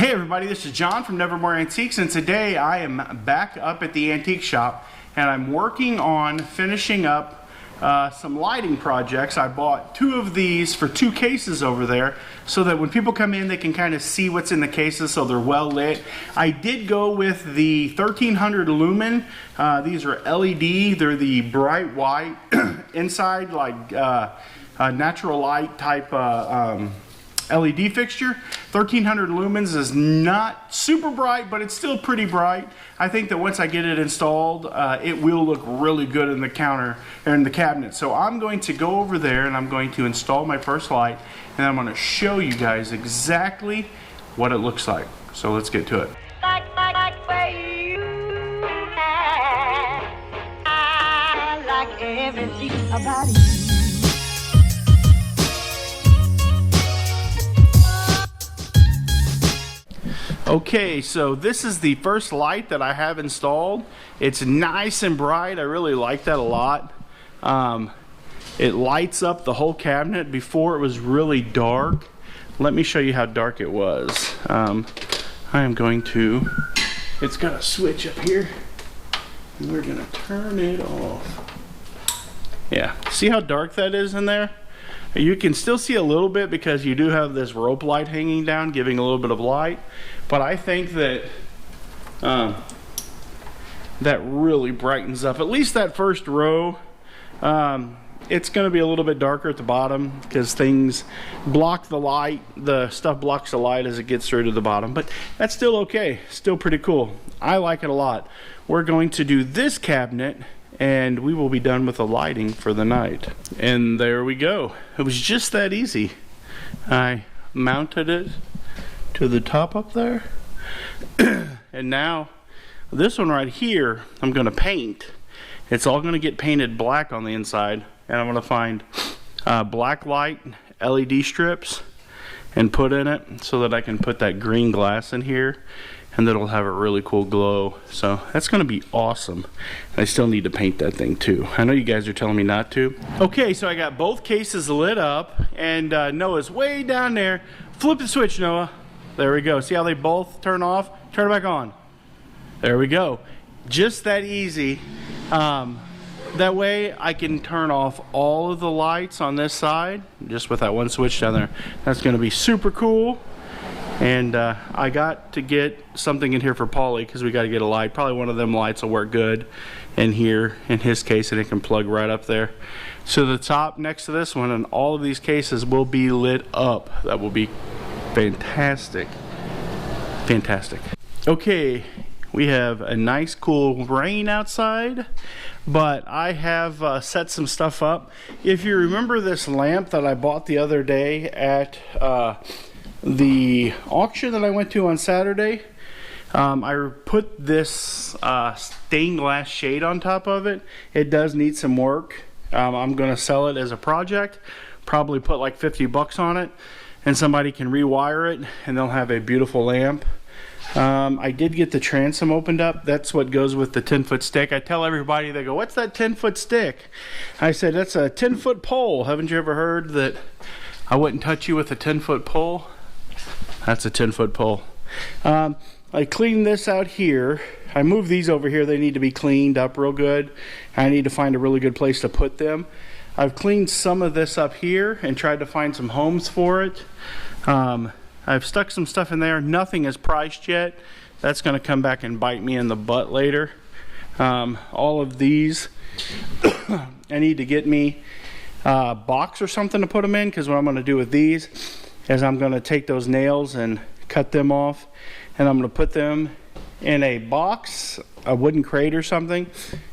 Hey everybody, this is John from Nevermore Antiques, and today I am back up at the antique shop and I'm working on finishing up some lighting projects. I bought two of these for two cases over there so that when people come in they can kind of see what's in the cases so they're well lit. I did go with the 1300 lumen. These are LED. They're the bright white inside, like natural light type LED fixture. 1300 lumens is not super bright, but it's still pretty bright. I think that once I get it installed, it will look really good in the counter or in the cabinet. So I'm going to go over there and I'm going to install my first light, and I'm going to show you guys exactly what it looks like. So let's get to it. I like everything about you. Okay, so this is the first light that I have installed. It's nice and bright. I really like that a lot. It lights up the whole cabinet. Before it was really dark. Let me show you how dark it was. I am going to, it's got a switch up here, and we're gonna turn it off. Yeah, see how dark that is in there? You can still see a little bit because you do have this rope light hanging down, giving a little bit of light. But I think that that really brightens up, at least that first row. It's going to be a little bit darker at the bottom because things block the light. The stuff blocks the light as it gets through to the bottom. But that's still okay. Still pretty cool. I like it a lot. We're going to do this cabinet, and we will be done with the lighting for the night. And there we go. It was just that easy. I mounted it to the top up there. And now this one right here I'm going to paint. It's all going to get painted black on the inside, and I'm going to find black light LED strips and put in it so that I can put that green glass in here, and that'll have a really cool glow. So that's going to be awesome. I still need to paint that thing too. I know you guys are telling me not to. Okay, so I got both cases lit up, and Noah's way down there. Flip the switch, Noah. There we go. See how they both turn off? Turn it back on. There we go. Just that easy. That way I can turn off all of the lights on this side just with that one switch down there. That's going to be super cool. And I got to get something in here for Paulie because we got to get a light. Probably one of them lights will work good in here in his case, and it can plug right up there. So the top next to this one and all of these cases will be lit up. That will be fantastic. Fantastic. Okay, we have a nice cool rain outside, but I have set some stuff up. If you remember this lamp that I bought the other day at the auction that I went to on Saturday, I put this stained glass shade on top of it. It does need some work. I'm gonna sell it as a project, probably put like 50 bucks on it, and somebody can rewire it and they'll have a beautiful lamp. I did get the transom opened up. That's what goes with the 10-foot stick. I tell everybody, they go, what's that 10-foot stick? I said, that's a 10-foot pole. Haven't you ever heard that I wouldn't touch you with a 10-foot pole? That's a 10-foot pole. I cleaned this out here. I moved these over here. They need to be cleaned up real good. I need to find a really good place to put them. I've cleaned some of this up here and tried to find some homes for it. I've stuck some stuff in there. Nothing is priced yet. That's going to come back and bite me in the butt later. All of these, I need to get me a box or something to put them in, because what I'm going to do with these is I'm going to take those nails and cut them off, and I'm going to put them in a box, a wooden crate or something,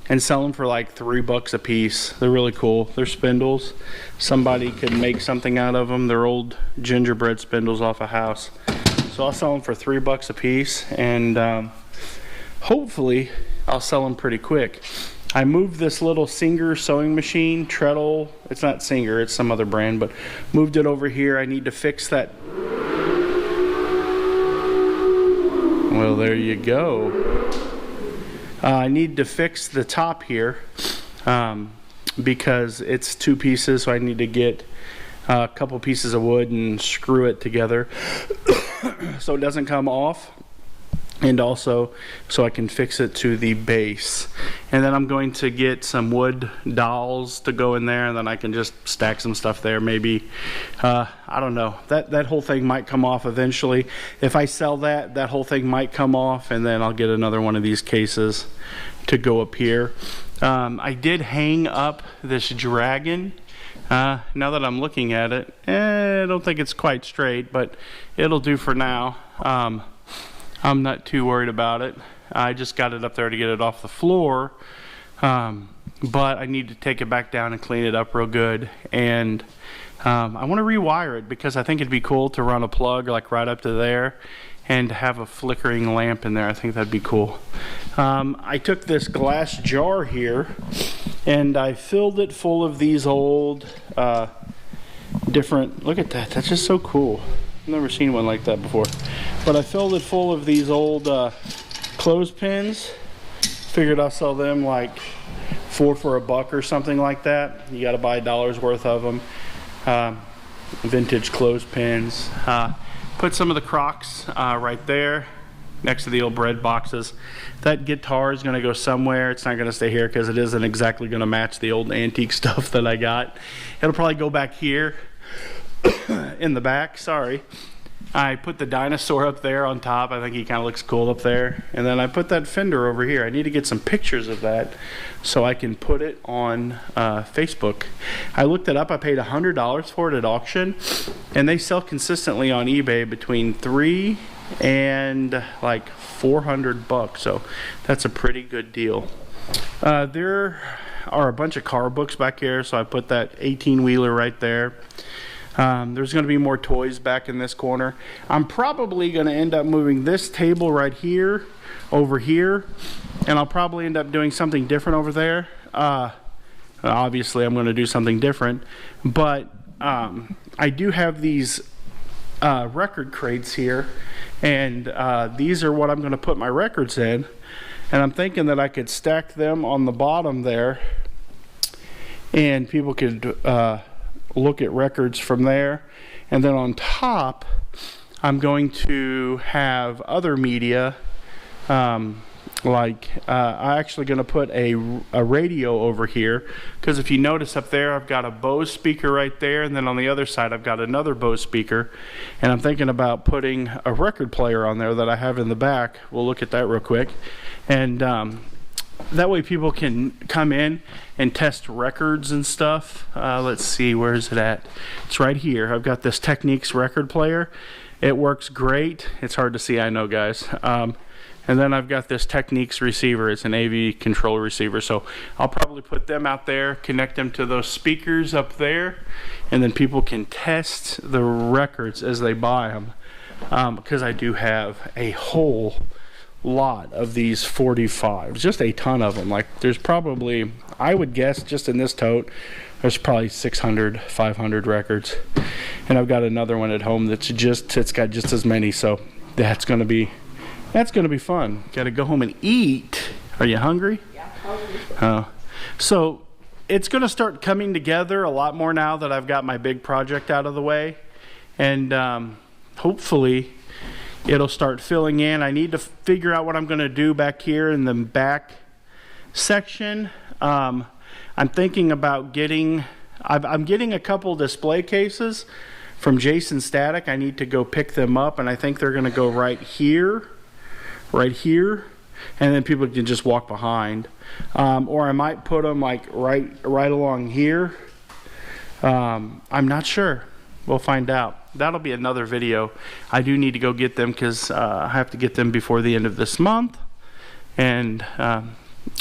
and sell them for like $3 a piece. They're really cool. They're spindles. Somebody could make something out of them. They're old gingerbread spindles off a house. So I'll sell them for $3 a piece, and hopefully I'll sell them pretty quick. I moved this little Singer sewing machine, treadle. It's not Singer, it's some other brand, but moved it over here. I need to fix that. Well, there you go. I need to fix the top here because it's two pieces, so I need to get a couple pieces of wood and screw it together so it doesn't come off, and also so I can fix it to the base. And then I'm going to get some wood dowels to go in there, and then I can just stack some stuff there. Maybe I don't know, that whole thing might come off eventually. If I sell that whole thing might come off, and then I'll get another one of these cases to go up here. I did hang up this dragon. Now that I'm looking at it, I don't think it's quite straight, but it'll do for now. I'm not too worried about it. I just got it up there to get it off the floor, but I need to take it back down and clean it up real good. And I want to rewire it because I think it'd be cool to run a plug like right up to there and have a flickering lamp in there. I think that'd be cool. I took this glass jar here and I filled it full of these old different, look at that, that's just so cool. I've never seen one like that before. But I filled it full of these old clothespins. Figured I'll sell them like 4 for $1 or something like that. You got to buy $1 worth of them. Vintage clothespins. Put some of the Crocs right there next to the old bread boxes. That guitar is going to go somewhere. It's not going to stay here because it isn't exactly going to match the old antique stuff that I got. It'll probably go back here in the back. Sorry. I put the dinosaur up there on top. I think he kind of looks cool up there. And then I put that fender over here. I need to get some pictures of that so I can put it on Facebook. I looked it up. I paid $100 for it at auction, and they sell consistently on eBay between $300 and like $400. So that's a pretty good deal. There are a bunch of car books back here, so I put that 18-wheeler right there. There's going to be more toys back in this corner. I'm probably going to end up moving this table right here over here, and I'll probably end up doing something different over there. Obviously I'm going to do something different, but I do have these record crates here, and these are what I'm going to put my records in, and I'm thinking that I could stack them on the bottom there and people could look at records from there. And then on top I'm going to have other media, I'm actually going to put a radio over here, because if you notice up there I've got a Bose speaker right there, and then on the other side I've got another Bose speaker, and I'm thinking about putting a record player on there that I have in the back. We'll look at that real quick, and that way people can come in and test records and stuff. Let's see, where is it at? It's right here. I've got this Technics record player. It works great. It's hard to see, I know, guys. And then I've got this Technics receiver. It's an AV control receiver. So I'll probably put them out there, connect them to those speakers up there, and then people can test the records as they buy them. Because I do have a whole lot of these 45s, just a ton of them. Like, there's probably, I would guess, just in this tote there's probably 600, 500 records, and I've got another one at home that's it's got just as many. So that's gonna be fun. Gotta go home and eat. Are you hungry? Yeah. So it's gonna start coming together a lot more now that I've got my big project out of the way, and hopefully it'll start filling in. I need to figure out what I'm going to do back here in the back section. I'm thinking about getting, I'm getting a couple display cases from Jason Static. I need to go pick them up, and I think they're going to go right here, and then people can just walk behind. Or I might put them like right along here. I'm not sure. We'll find out. That'll be another video. I do need to go get them because I have to get them before the end of this month. And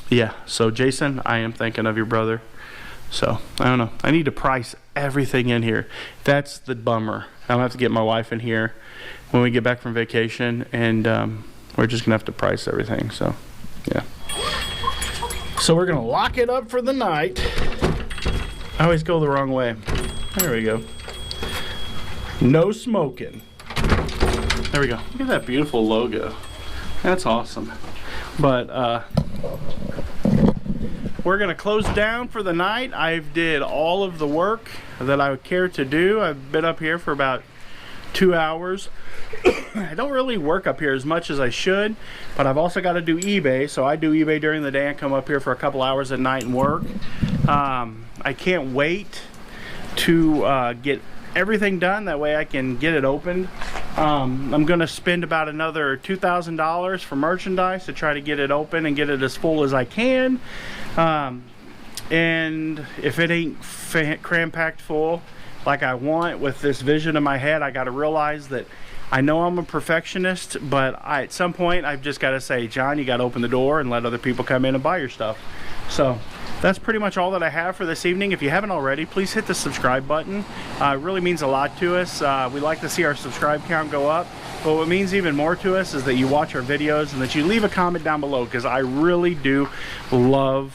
yeah, so Jason, I am thinking of your brother. So I don't know, I need to price everything in here. That's the bummer. I'll have to get my wife in here when we get back from vacation, and we're just gonna have to price everything. So yeah, so we're gonna lock it up for the night. I always go the wrong way. There we go. No smoking. There we go. Look at that beautiful logo. That's awesome. But we're gonna close down for the night. I've did all of the work that I would care to do. I've been up here for about 2 hours. I don't really work up here as much as I should, but I've also got to do eBay. So I do eBay during the day and come up here for a couple hours at night and work. I can't wait to get everything done. That way I can get it opened. I'm gonna spend about another $2,000 for merchandise to try to get it open and get it as full as I can. And if it ain't cram-packed full like I want with this vision in my head, I got to realize that I know I'm a perfectionist, but at some point I've just got to say, John, you got to open the door and let other people come in and buy your stuff. So that's pretty much all that I have for this evening. If you haven't already, please hit the subscribe button. It really means a lot to us. We like to see our subscribe count go up, but what means even more to us is that you watch our videos and that you leave a comment down below, because I really do love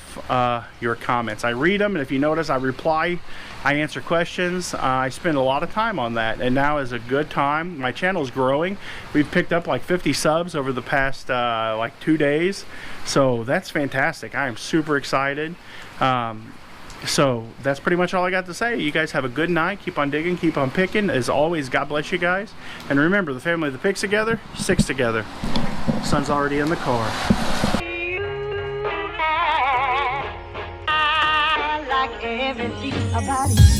your comments. I read them, and if you notice, I reply. I answer questions. I spend a lot of time on that, and now is a good time. My channel is growing. We've picked up like 50 subs over the past like 2 days, so that's fantastic. I am super excited. So that's pretty much all I got to say. You guys have a good night. Keep on digging, keep on picking. As always, God bless you guys, and remember, the family that picks together sticks together. Sun's already in the car. Everything about it.